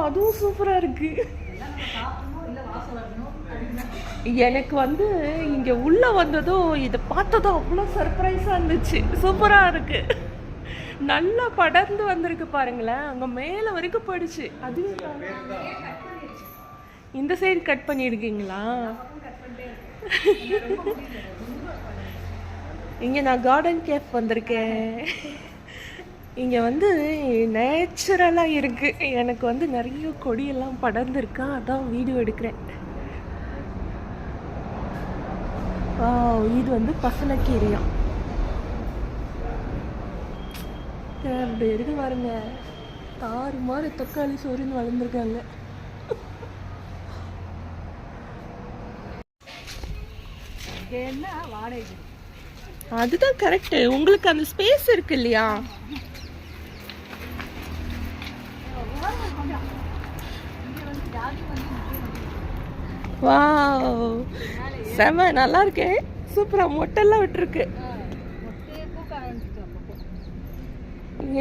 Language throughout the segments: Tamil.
அதுவும் சூப்பரா இருக்கு. எனக்கு வந்து இங்க உள்ள வந்ததும் இதை பார்த்ததும் அவ்வளோ சர்ப்ரைஸா இருந்துச்சு. சூப்பரா இருக்கு, நல்லா படர்ந்து வந்திருக்கு பாருங்களேன். அங்க மேல வரைக்கும் போயிடுச்சு. அதுவே இந்த சைடு கட் பண்ணிருக்கீங்களா? இங்க நான் கார்டன் கேஃப் வந்திருக்கேன். இங்க வந்து நேச்சுரலா இருக்கு. எனக்கு வந்து நிறைய கொடியெல்லாம் படர்ந்துருக்கா, அதான் வீடியோ எடுக்கிறேன். இது வந்து பசலக்கீரையா அப்படி இருக்கு பாருங்க. தாறு மாதிரி தக்காளி சோறுன்னு வளர்ந்துருக்காங்க. அதுதான் கரெக்ட். உங்களுக்கு அந்த ஸ்பேஸ் இருக்கு இல்லையா? வாவ், செம நல்லா இருக்கே. சூப்பரா மொட்டெல்லாம் விட்டுருக்கு.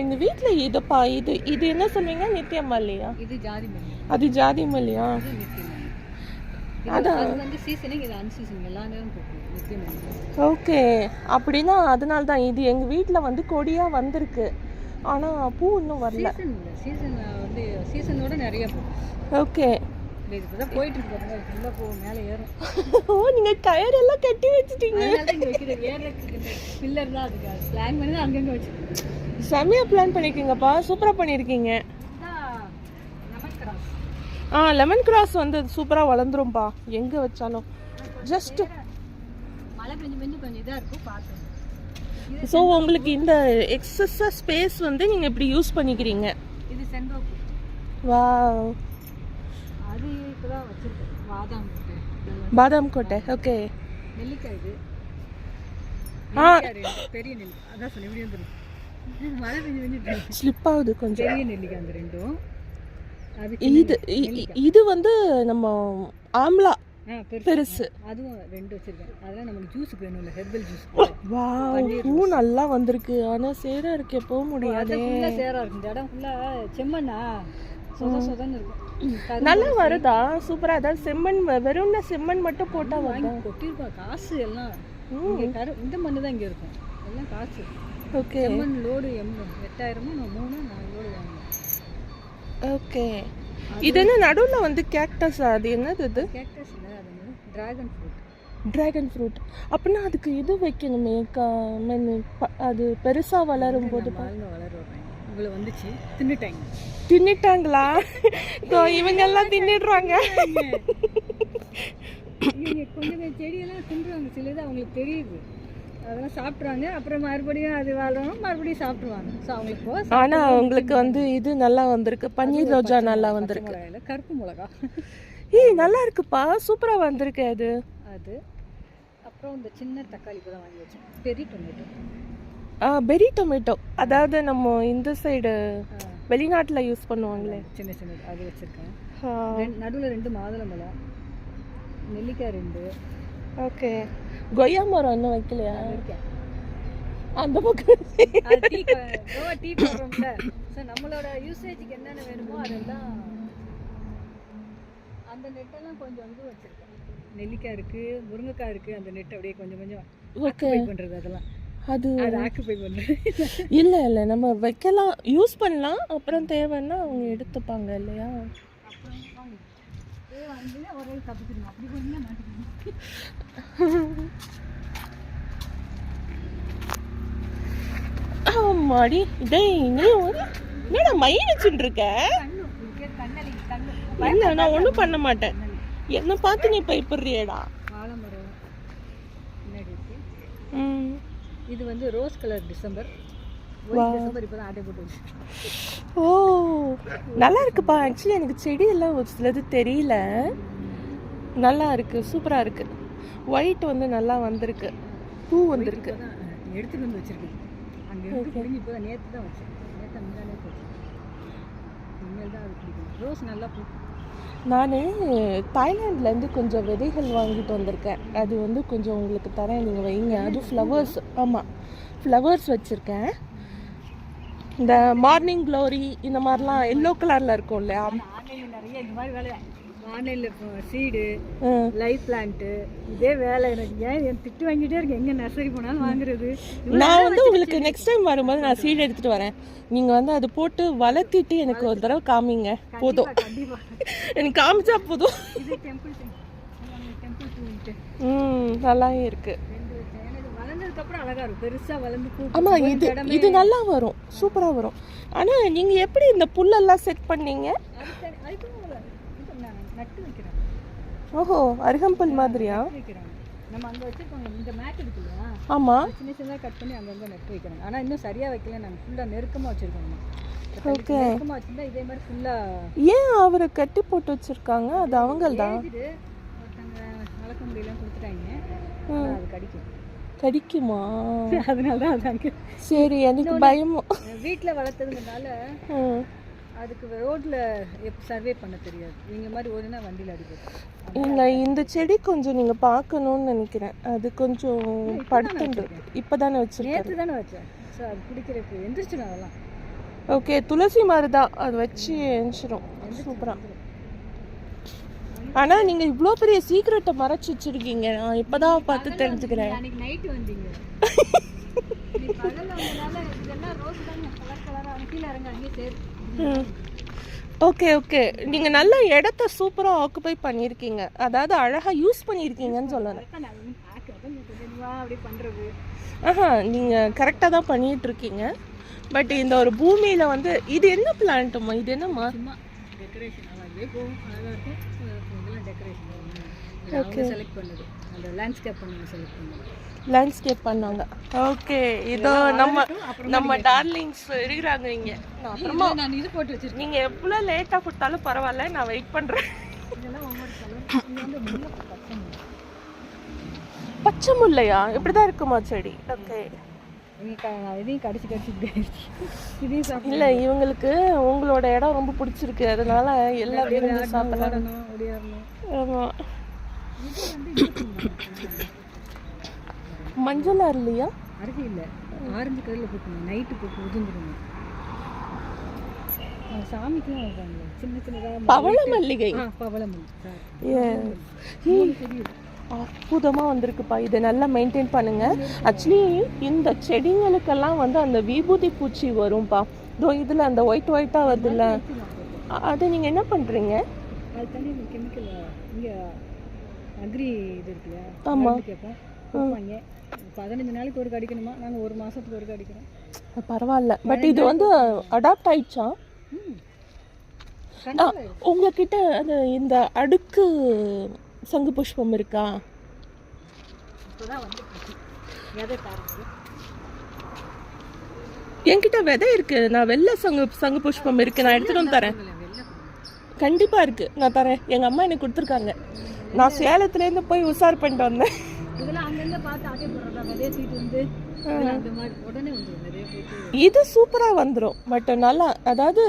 எங்க வீட்டுல இதுப்பா, இது என்ன சொன்னீங்க? நித்தியம்மா இல்லையா? இது ஜாதி மல்லி. அது ஜாதி மல்லியா? அதான் வந்து சீசனிங், இது அன்சீசன், எல்லா நேரம் பூக்கும் நித்தியமல்லி. ஓகே, அப்படின்னா அதனால தான் இது எங்க வீட்டுல வந்து கொடியா வந்திருக்கு. ஆனா பூ இன்னும் வரல. சீசன் வந்து சீசனோட நிறைய பூக்கும். ஓகே, இதுதான் போயிட்டு இருக்கு பாருங்க. உள்ள போ, மேலே ஏறும். ஓ, நீங்க கயர் எல்லாம் கட்டி வச்சிட்டீங்க. அதனால இங்க வைக்கிற ஏறதுக்கு பில்லர் தான் அதுக்கு பிளான் பண்ணி அங்கங்க வச்சு செமையா பிளான் பண்ணிருக்கீங்கப்பா. சூப்பரா பண்ணிருக்கீங்க. லெமன் கிராஸ் வந்து சூப்பரா வளர்ந்துரும்பா எங்க வச்சாலும். ஜஸ்ட் மழை பெஞ்சு கொஞ்சம் இதா இருக்கும் பாத்து. சோ உங்களுக்கு இந்த எக்ஸஸா ஸ்பேஸ் வந்து நீங்க இப்படி யூஸ் பண்ணிக்கிறீங்க. இது செந்தோப்பு. வாவ், அது இப்பதான் வச்சிருக்கேன். பாதாம் கோட்டை. ஓகே, நெல்லிக்காய். இது பெரிய நெல்லி. அதான் சொன்ன இப்படி வந்துடும். மழை பெஞ்சு ஸ்லிப் ஆகுது கொஞ்சம். பெரிய நெல்லிக்காய் அந்த ரெண்டும். இது வந்து நம்ம ஆம்லா பெருசு. அதுவும் ரெண்டு வச்சிருக்கேன். அதெல்லாம் நமக்கு ஜூஸுக்கு வேணும்ல, ஹெர்பல் ஜூஸ். வாவ், பூ நல்லா வந்திருக்கு. ஆனா சேரா இருக்கு, போக முடியாது. ஃபுல்லா சேரா இருக்கு. இந்த இடம் ஃபுல்லா செம்மண்ணா, சொதன்னு இருக்கும். நல்லா வருதா? சூப்பரா. அதாவது செம்மண், வெறும்னா செம்மண் மட்டும் போட்டா வாங்கி கொட்டிருப்பா. காசு எல்லாம் இந்த மண்ணு தான் இங்க இருக்கும், எல்லாம் காசு. ஓகே, செம்மண் லோடு 8000 3 4 லோடு வாங்க. ஓகே, இது என்ன நடுவுல வந்து கேக்டஸ்? அது என்னது? இது கேக்டஸ் இல்ல, அது டிராகன் ஃப்ரூட். Dragon fruit. அப்படின்னா அதுக்கு இது வைக்கணுமே, அது பெருசா வளரும் போது வளருவாங்க. இவ்வளவு வந்துச்சு, தின்னுட்டாங்களா? இவங்க எல்லாம் தின்னுடுறாங்க. கொஞ்சம் செடியெல்லாம் தின்றுவாங்க, சிலது அவங்களுக்கு தெரியுது, அதெல்லாம் சாப்பிட்ருவாங்க. அப்புறம் மறுபடியும் அது வளரும், மறுபடியும் சாப்பிடுவாங்க. ஸோ அவங்களுக்கு. ஆனா உங்களுக்கு வந்து இது நல்லா வந்திருக்கு. பன்னீர் ரோஜா நல்லா வந்திருக்கு. கருப்பு மிளகா நல்லா இருக்குப்பா, சூப்பரா வந்திருக்கு. அது அப்புறம் இந்த சின்ன தக்காளி கூட வாங்கி வச்சேன். பெரி டொமேட்டோ. பெரி டொமேட்டோ, அதாவது நம்ம இந்த சைடு வெளிநாட்டுல யூஸ் பண்ணுவாங்களே, சின்ன சின்ன அது வச்சிருக்கேன். நடுவில் 2 மாதுளம்பழம், நெல்லிக்காய் 2. ஓகே, கொய்யா மரம் இன்னும் வைக்கலையா? அந்த பக்கம் டீ போடுறோம்ல. ஸோ நம்மளோட யூசேஜுக்கு என்னென்ன வேணுமோ அதெல்லாம் அந்த நெட்டெல்லாம் கொஞ்சம் வந்து வச்சிருக்கேன். நெல்லிக்காய் இருக்கு, முருங்கைக்காய் இருக்கு. அந்த நெட் அப்படியே கொஞ்சம் கொஞ்சம் ஆக்குபை பண்றது. அதெல்லாம் அது ஆக்குபை பண்றது இல்ல நம்ம வைக்கலாம், யூஸ் பண்ணலாம். அப்புறம் தேவைன்னா அவங்க எடுத்துப்பாங்க இல்லையா? ஒரே தப்பிச்சிருங்க. அப்படி போனீங்கன்னா ஆமாடி. டேய், நீ என்னடா மயில் வச்சுட்டு இருக்க? இல்ல, நான் ஒன்றும் பண்ண மாட்டேன். என்ன பார்த்து நீ பயப்படுறியடா? வாழைமரம் முன்னாடி இருக்கு. இது வந்து ரோஸ் கலர் டிசம்பர். இப்பதான் ஆட்டை போட்டு வச்சு. ஓ, நல்லா இருக்குப்பா. ஆக்சுவலி எனக்கு செடி எல்லாம் ஒரு சிலது தெரியல. நல்லா இருக்கு, சூப்பரா இருக்கு. ஒயிட் வந்து நல்லா வந்திருக்கு, பூ வந்திருக்கு. எடுத்துட்டு வந்து வச்சிருக்கேன். அங்க இருந்து புடிங்கி இப்பதான் நேத்து தான் வச்சேன். நேத்து முன்னாடியே வச்சேன். இனிமேல் தான் அது பிடிக்கும். ரோஸ் நல்லா பூ. நான் தாய்லாண்ட்லேருந்து கொஞ்சம் விதைகள் வாங்கிட்டு வந்திருக்கேன். அது வந்து கொஞ்சம் உங்களுக்கு தரேன், நீங்கள் வைங்க. அது ஃப்ளவர்ஸ். ஆமாம், ஃப்ளவர்ஸ் வச்சுருக்கேன். இந்த மார்னிங் க்ளோரி இந்த மாதிரிலாம் எல்லோ கலரில் இருக்கும் இல்லையா? ஆன்லைனில் நிறைய இந்த மாதிரி வேலை. ஆன்லைனில் இப்போ சீடு, லைஃப் பிளான்ட்டு, இதே வேலை எனக்கு. ஏன் திட்டு வாங்கிட்டே இருக்கேன், எங்கே நர்சரி போனாலும் வாங்குறது. நான் வந்து உங்களுக்கு நெக்ஸ்ட் டைம் வரும்போது நான் சீடு எடுத்துகிட்டு வரேன். நீங்கள் வந்து அதை போட்டு வளர்த்திட்டு எனக்கு ஒரு தடவை காமிங்க போதும். எனக்கு காமிச்சா போதும். இது டெம்பிள் நல்லா இருக்கு. வளர்ந்ததுக்கப்புறம் அழகாக இருக்கும், பெருசாக வளர்ந்து பூ. ஆமாம், இது நல்லா வரும், சூப்பராக வரும். ஆனால் நீங்கள் எப்படி இந்த புல்லெல்லாம் செட் பண்ணீங்க? நட்டு வைக்கிறேன். ஓஹோ, அருகம்புல் மாதிரியா? வைக்கிறாங்க. நம்ம அங்கே வச்சுருக்கோங்க, இந்த மேட் இருக்கு இல்லையா? ஆமாம், சின்ன சின்னதாக கட் பண்ணி அங்கங்கே நட்டு வைக்கிறாங்க. ஆனால் இன்னும் சரியாக வைக்கல, நாங்கள் ஃபுல்லாக நெருக்கமாக வச்சுருக்கோம். ஓகே, நெருக்கமாக வச்சுருந்தா இதே மாதிரி ஃபுல்லாக. ஏன் அவரை கட்டி போட்டு வச்சுருக்காங்க? அது அவங்கள்தான். ஒருத்தங்க வளர்க்க முடியலன்னு கொடுத்துட்டாங்க, அது கடிக்கும். கடிக்குமா? அதனால தான் அது அங்கே. சரி, எனக்கு பயமும். வீட்டில் வளர்த்ததுனால அதுக்கு ரோட்ல சர்வே பண்ண தெரியாது. நீங்க மாதிரி ஓடுனா வண்டியில் அடிக்கும். இல்லை, இந்த செடி கொஞ்சம் நீங்கள் பார்க்கணும்னு நினைக்கிறேன். அது கொஞ்சம் படுத்துண்டு இப்போ தானே வச்சுருக்கேன். நேற்று தானே வச்சேன். ஸோ அது பிடிக்கிறதுக்கு எந்திரிச்சிடும் அதெல்லாம். ஓகே, துளசி மாதிரி தான், அது வச்சு எந்திரிச்சிடும். சூப்பராக. ஆனால் நீங்கள் இவ்வளோ பெரிய சீக்கிரட்டை மறைச்சி வச்சுருக்கீங்க. நான் இப்போ தான் பார்த்து தெரிஞ்சுக்கிறேன். அன்றைக்கி நைட்டு வந்தீங்க. இதெல்லாம் ரோஸ் தானே, கலர் கலராக கீழே இறங்க அங்கேயே சேரு. ஓகே ஓகே, நீங்கள் நல்ல இடத்த சூப்பராக ஆக்குபை பண்ணியிருக்கீங்க. அதாவது அழகாக யூஸ் பண்ணியிருக்கீங்கன்னு சொல்லணும். அப்படி பண்ணுறது. ஆஹா, நீங்கள் கரெக்டாக தான் பண்ணிகிட்ருக்கீங்க. பட் இந்த ஒரு பூமியில் வந்து இது என்ன பிளான்ட்டுமா? இது என்னம்மா? சும்மா டெக்கரேஷன் அழகாகவே போகும், அழகாக இருக்கும். இதெல்லாம் டெக்கரேஷன் ஓகே செலக்ட் பண்ணுது. அந்த லேண்ட்ஸ்கேப் பண்ணி செலக்ட் பண்ணுது. லேண்ட்ஸ்கேப் பண்ணாங்க. ஓகே, இதோ நம்ம டார்லிங்ஸ் இருக்கிறாங்க இங்கே. நான் அப்புறமா நான் இது போட்டு வச்சிருக்கேன். நீங்கள் எவ்வளோ லேட்டாக கொடுத்தாலும் பரவாயில்ல, நான் வெயிட் பண்ணுறேன். இதெல்லாம் ஒவ்வொரு கலர். இது வந்து முல்லை பச்சை முல்லையா? இப்படி தான் இருக்குமா செடி? ஓகே, இதையும் கடிச்சு இதையும் சாப்பிட. இல்லை, இவங்களுக்கு உங்களோட இடம் ரொம்ப பிடிச்சிருக்கு, அதனால எல்லாம் விரும்பி சாப்பிடணும். ஆமாம். மஞ்சள் இல்லையா? அருகே இல்லை, ஆரஞ்சு கலரில் போட்டுருங்க. நைட்டு போட்டு உதிர்ந்துருங்க. சாமிக்கெலாம் வைப்பாங்களே சின்ன சின்னதாக. பவள மல்லிகை. பவள மல்லிகை அற்புதமாக வந்திருக்குப்பா. இதை நல்லா மெயின்டைன் பண்ணுங்க. ஆக்சுவலி இந்த செடிங்களுக்கெல்லாம் வந்து அந்த விபூதி பூச்சி வரும்பா. இதோ இதில் அந்த ஒயிட்டாக வருதுல்ல, அதை நீங்கள் என்ன பண்ணுறீங்க? அது தண்ணி கெமிக்கல் இங்கே அக்ரி இது இருக்குல்ல. ஆமாம், கேட்போம், கொடுப்பாங்க. 15 நாளைக்கு ஒரு அடிக்கணுமா? நாங்கள் ஒரு மாதத்துக்கு ஒரு அடிக்கிறோம். பரவாயில்ல. பட் இது வந்து அடாப்ட் ஆயிடுச்சா? உங்ககிட்ட அந்த இந்த அடுக்கு சங்கு புஷ்பம் இருக்கா? என்கிட்ட விதை இருக்கு. நான் வெள்ளை சங்கு புஷ்பம் இருக்கு, நான் எடுத்துட்டு வந்து தரேன். கண்டிப்பா இருக்கு, நான் தரேன். எங்க அம்மா எனக்கு கொடுத்துருக்காங்க. நான் சேலத்துலேருந்து போய் உசார் பண்ணிட்டு வந்தேன். இது சூப்பரா வந்துடும். பட் நல்லா, அதாவது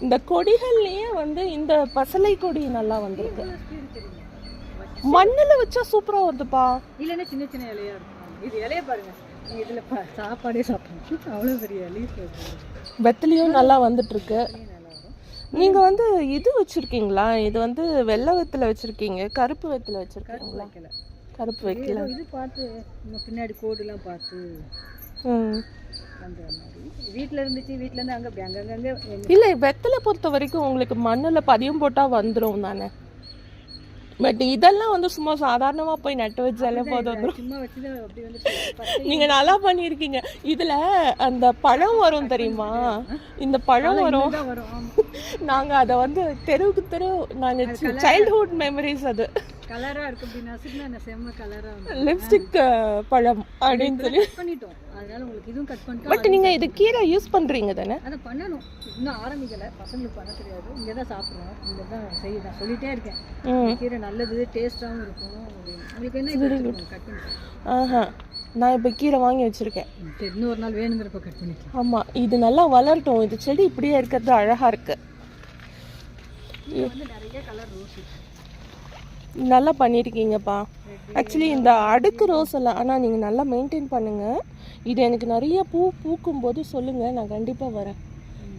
இந்த கொடிகள்லயே வந்து இந்த பசலை கொடி நல்லா வந்திருக்கு. மண்ணில் வச்சா சூப்பரா வருதுப்பா. இல்லைன்னா சின்ன சின்ன இலையா இருக்கும். இது இலைய பாருங்க, இதில் சாப்பாடே சாப்பிடணும், அவ்வளோ பெரிய இலையை. வெத்தலையும் நல்லா வந்துட்டு இருக்கு. நீங்க வந்து இது வச்சிருக்கீங்களா? இது வந்து வெள்ளை வெத்தலை வச்சிருக்கீங்க, கருப்பு வெத்தலை வச்சிருக்கீங்களா? கருப்பு வைக்கல. இது பார்த்து பின்னாடி கோடுலாம் பார்த்து அந்த மாதிரி வீட்டில் இருந்துச்சு. வீட்டிலேருந்து அங்கே அப்படி அங்கங்கே. இல்லை, வெத்தலை பொறுத்த வரைக்கும் உங்களுக்கு மண்ணில் பதியம் போட்டால் வந்துடும் தானே. பட் இதெல்லாம் வந்து சும்மா சாதாரணமாக போய் நட்டு வச்சாலே போதும். சும்மா வச்சு அப்படி வந்து நீங்கள் நல்லா பண்ணியிருக்கீங்க. இதில் அந்த பழம் வரும் தெரியுமா? இந்த பழம் வரும். நாங்கள் அதை வந்து தெருவுக்கு தெரு, நாங்கள் சைல்ட்ஹுட் மெமரிஸ். அது கலராக இருக்கு அப்படின்னா செம்ம கலராக லிப்ஸ்டிக் பழம் அப்படின்னு சொல்லி பண்ணிட்டோம். அதனால உங்களுக்கு இதுவும் கட் பண்ணிட்டோம். பட் நீங்கள் இது கீரை யூஸ் பண்ணுறீங்க தானே? அதை பண்ணணும், இன்னும் ஆரம்பிக்கலை. பசங்களுக்கு பண்ண தெரியாது. இங்கே தான் சாப்பிட்றோம், இங்கே தான் செய்யதான் சொல்லிகிட்டே இருக்கேன். கீரை நல்லது, டேஸ்ட்டாகவும் இருக்கும் அப்படின்னு. உங்களுக்கு என்ன இது கட் பண்ணிட்டோம். ஆஹா, நான் இப்போ கீரை வாங்கி வச்சுருக்கேன். சரி, இன்னொரு நாள் வேணுங்கிறப்ப கட் பண்ணிக்கலாம். ஆமாம், இது நல்லா வளரட்டும். இது செடி இப்படியே இருக்கிறது அழகாக இருக்குது. வந்து நிறைய கலர் ரோஸ். நல்லா பண்ணியிருக்கீங்கப்பா. ஆக்சுவலி இந்த அடுக்கு ரோஸ் எல்லாம் ஆனால் நீங்கள் நல்லா மெயின்டைன் பண்ணுங்கள். இது எனக்கு நிறைய பூக்கும் போது சொல்லுங்கள், நான் கண்டிப்பாக வரேன்.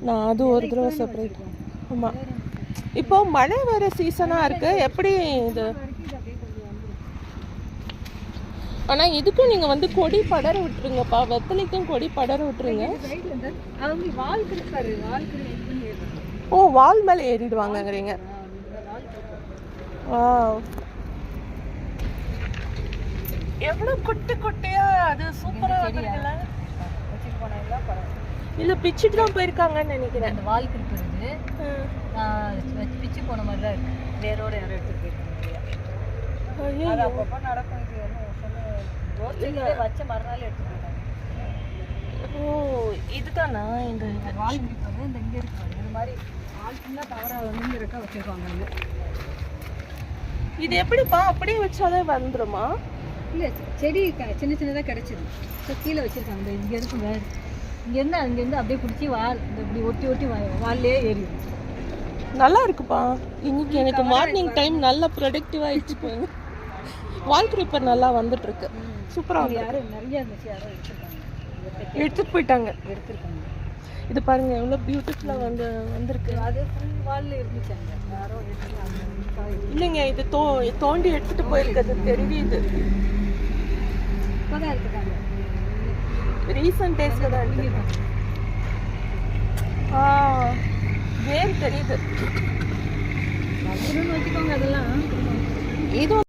நான் அது ஒரு தடவை செப்பரேட். ஆமாம், இப்போ மழை வேறு சீசனாக இருக்குது. எப்படி இது? ஆனால் இதுக்கும் நீங்கள் வந்து கொடி படர விட்டுருங்கப்பா. வெத்தலைக்கும் கொடி படர விட்டுருங்க. ஓ, வால் மேலே ஏறிடுவாங்கங்கிறீங்க. எவ்வளோ குட்டி குட்டியா அது சூப்பராக இருக்குல்ல. இல்லை பிச்சுட்டு தான் போயிருக்காங்கன்னு நினைக்கிறேன். அந்த வால் கிருப்பது பிச்சு போன மாதிரி தான் இருக்கு. வேரோட யாரும் எடுத்துட்டு போயிருக்காங்க. அது அப்பப்போ நடக்கும். வச்ச மறுநாள் எடுத்துட்டு போயிருக்காங்க. ஓ, இதுதானா இந்த வால் கிருப்பது? இந்த இங்கே இருக்காங்க இந்த மாதிரி வால் ஃபுல்லாக தவறாக வந்து இருக்கா வச்சுருக்காங்க. இது எப்படிப்பா அப்படியே வச்சாலே வந்துருமா? இல்லை, செடி சின்ன சின்னதாக கிடச்சிது. ஸோ கீழே வச்சுருக்காங்க. இங்கே இருக்கும் வேறு. இங்கேருந்து அங்கேருந்து அப்படியே பிடிச்சி வால் இந்த இப்படி ஒட்டி ஒட்டி வால்லே ஏறிடும். நல்லா இருக்குப்பா. இன்னைக்கு எனக்கு மார்னிங் டைம் நல்லா ப்ரொடக்டிவாக ஆகிடுச்சு. போய் வால் கிரீப்பர் நல்லா வந்துட்டுருக்கு. சூப்பராக யாரும் நிறைய இருந்துச்சு, யாரும் எடுத்துகிட்டு போயிட்டாங்க. எடுத்துருக்காங்க. இது பாருங்கள் எவ்வளோ பியூட்டிஃபுல்லாக வந்திருக்கு. அது ஃபுல் வாலில் இருந்துச்சாங்க. யாரோ எடுத்துருக்காங்க. இல்லைங்க, இது தோண்டி எடுத்துகிட்டு போயிருக்கிறது தெரியுது. இப்போ தான் எடுத்துக்காங்க. ரீசன்ட் டேஸில் தான் எடுத்துருக்காங்க. வேர் தெரியுது. வச்சுக்கோங்க. அதெல்லாம் இது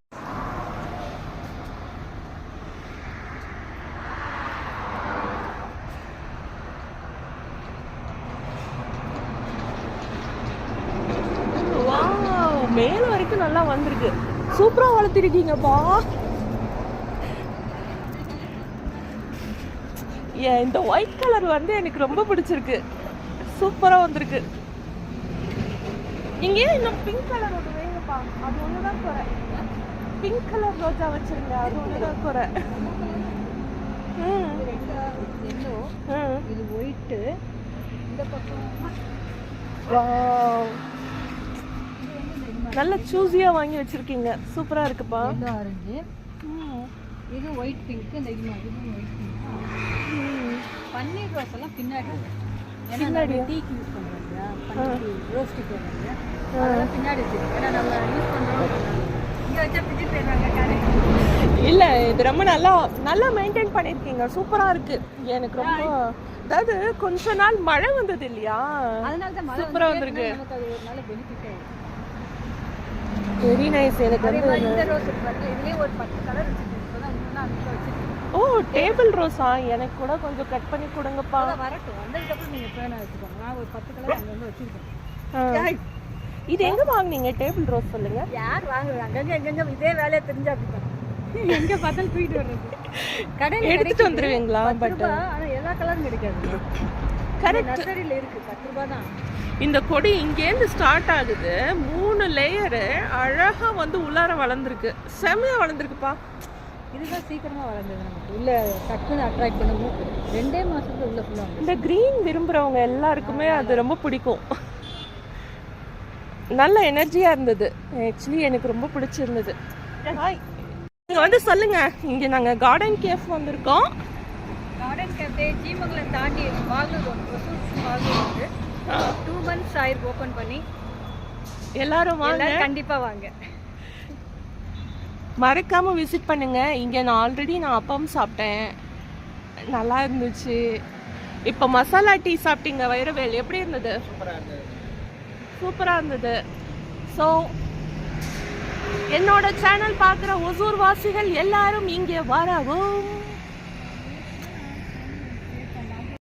மேல வரைக்கும் நல்லா வந்திருக்கு. சூப்பரா வளர்த்திருக்கீங்கப்பா. இந்த ஒயிட் கலர் வந்து எனக்கு ரொம்ப பிடிச்சிருக்கு. சூப்பரா வந்திருக்கு. நீங்க இன்னும் பிங்க் கலர் ஒன்று வேங்கப்பா. அது ஒண்ணுதான் குறை. பிங்க் கலர் ரோஜா வச்சிருங்க, அது ஒண்ணுதான் குறை. இது ஒயிட்டு, இந்த பக்கம் நல்ல சூஸியா வாங்கி வச்சிருக்கீங்க. சூப்பரா இருக்குப்பா. ஆரஞ்சு, இது ஒயிட் பிங்க். இந்த இது மாதிரி ஒயிட் பிங்க். பன்னீர் ரோஸ் எல்லாம் பின்னாடி பின்னாடி டீக்கு யூஸ் பண்ணுறாங்க. பன்னீர் ரோஸ்ட்டு போடுறாங்க. அதெல்லாம் பின்னாடி வச்சுருக்கோம். ஏன்னா நம்ம யூஸ் பண்ணுறோம். இங்கே வச்சா பிடிச்சி போயிடுறாங்க. இல்லை, இது ரொம்ப நல்லா மெயின்டைன் பண்ணியிருக்கீங்க. சூப்பராக இருக்குது. எனக்கு ரொம்ப, அதாவது கொஞ்ச நாள் மழை வந்தது இல்லையா, அதனால தான் சூப்பராக வந்திருக்கு. நமக்கு அது ஒரு நாள் பெனிஃபிட் ஆகிடும். Very nice. எனக்கு வந்து இந்த ரோஸ் பாருங்க, இதுலேயே ஒரு 10 கலர் வச்சுருக்கு. இப்போ தான் இன்னும் அதுக்கு வச்சுருக்கேன். ஓ, டேபிள் ரோஸா? எனக்கு கூட கொஞ்சம் கட் பண்ணி கொடுங்கப்பா. வரட்டும், வந்ததுக்கப்புறம் நீங்கள் பேனா வச்சுக்கோங்க. நான் ஒரு 10 கலர் அங்கே வந்து வச்சுருக்கேன். இது எங்கே வாங்குனீங்க டேபிள் ரோஸ் சொல்லுங்க? யார் வாங்குவாங்க? அங்கங்கே எங்கெங்கே இதே வேலையை தெரிஞ்சா அப்படிதான். எங்கே பார்த்தாலும் தூக்கிட்டு வர்றது. கடையில் எடுத்துட்டு வந்துடுவீங்களா? பட் ஆனால் எல்லா கலரும் கிடைக்காது. கரெக்ட், நர்சரியில் இருக்குது. 10 ரூபா தான். இந்த கொடி இங்கேருந்து ஸ்டார்ட் ஆகுது. 3 லேயரு அழகாக வந்து உள்ளார வளர்ந்துருக்கு. செம்மையாக வளர்ந்துருக்குப்பா. இதுதான் சீக்கிரமாக வளர்ந்தது. நமக்கு உள்ள டக்குன்னு அட்ராக்ட் பண்ணவும் 2 மாதத்துக்கு உள்ள ஃபுல்லாக. இந்த க்ரீன் விரும்புகிறவங்க எல்லாருக்குமே அது ரொம்ப பிடிக்கும். நல்ல எனர்ஜியாக இருந்தது. ஆக்சுவலி எனக்கு ரொம்ப பிடிச்சிருந்தது. நீங்கள் வந்து சொல்லுங்கள், இங்கே நாங்கள் கார்டன் கேஃப் வந்திருக்கோம். கார்டன் கேஃபே ஜீமங்கலம் தாண்டி வால்னூர் வந்து 2 months ஆயிருக்கு ஓப்பன் பண்ணி. எல்லாரும் வாங்க, கண்டிப்பாக வாங்க, மறக்காமல் விசிட் பண்ணுங்கள். இங்கே நான் அப்பம் சாப்பிட்டேன், நல்லா இருந்துச்சு. இப்போ மசாலா டீ சாப்பிட்டீங்க வைரவேல், எப்படி இருந்தது? சூப்பராக இருந்தது. ஸோ என்னோட சேனல் பார்க்குற ஒசூர் வாசிகள் எல்லாரும் இங்கே வரவும்.